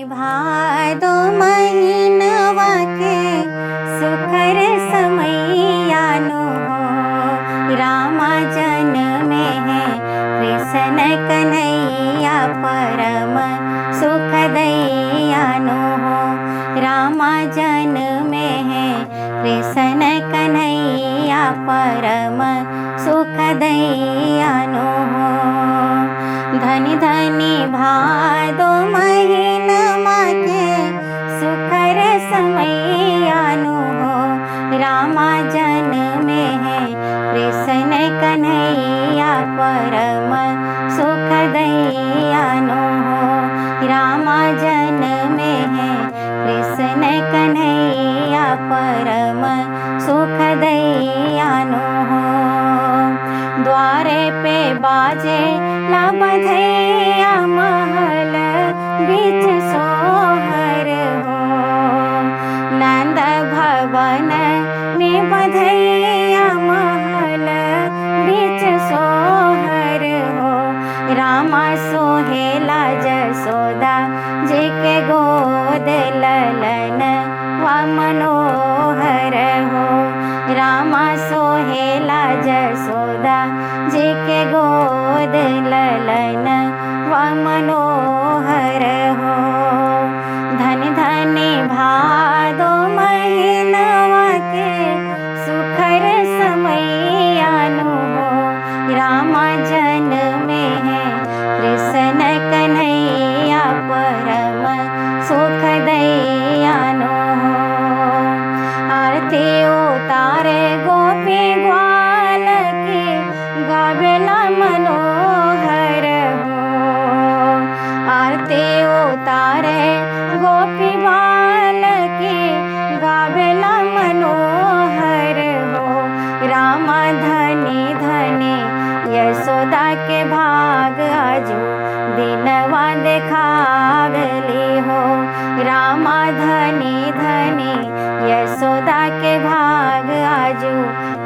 भादो महीनवा के सुखर समैयानो हो। रामा जन्मे है कृष्ण कन्हैया परम सुख दैयानो हो। रामा जन्मे है कृष्ण कन्हैया परम सुख दैयानो हो। धनी धनी भादो महीनमा के सुखर समैयानो हो। रामा जन्मे है कृष्ण कन्हैया परम सुख दैयानो हो। रामा जन्मे है कृष्ण कन्हैया परम सुख दैयानो हो। द्वारे पे बाजे ला बधैया महल बीच सोहर हो। नंद भवन में बधैया महल बीच सोहर हो। रामा सोहेला जसोदा जी के गोद ललन व मनोहर हो। रामा सोहेला जसोदा जी के गोद ललन व मनोहर हो। धनी धनी भादो महीनवा के सुखर समैयानो हो। रामा जन्मे है कृष्ण कन्हैया परम सुख दैयानो हो। आरती उतारे गोपी ग्वाल की गावेला मनोहर हो। आरती उतारे गोपी ग्वाल की गावेला मनोहर हो। रामा धनी धनी यशोदा के भाग आजू दिनवा देखावली हो। रामा धनी धनी यशोदा के भाग आजू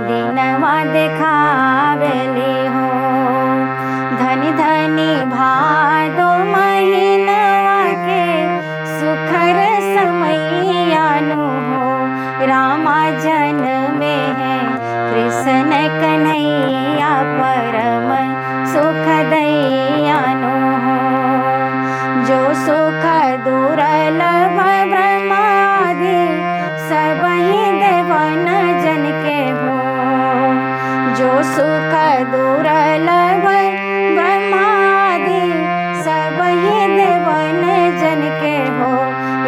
दिनवा देखावली हो। धनी धनी भादो महीनवा के सुखर समैयानो हो। रामा जन्मे है कृष्ण कन्हैया परम सुख दैयानो हो। जो सुख दुर्लभ ब्रह्मादि सबहि देवन जन के हो। जो सुख दुर्लभ ब्रह्मादि सबहि देवन जन के हो।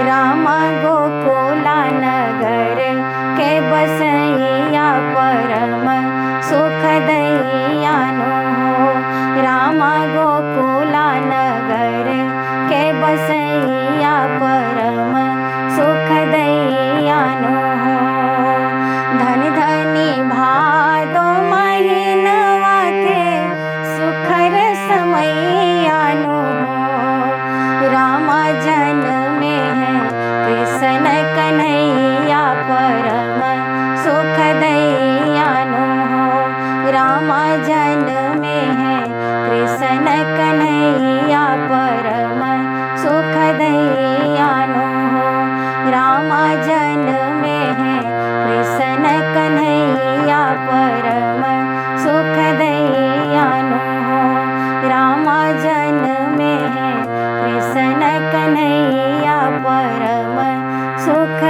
रामा गोकुला नगर के बसैया परम सुख दैयानो हो। रामा गोकुला नगर के बसैया परम सुख दैयानो हो। धनी धनी भादो महीनवा के सुखर समैयानो हो। रामा जन्मे है कृष्ण कन्हैया परम सुख दैयानो हो। रामा जन्मे है कृष्ण कन्हैया परम सुख दैयानो हो। रामा जन्मे है कृष्ण कन्हैया परम सुख दैयानो हो। रामा जन्मे है कृष्ण कन्हैया परम सुख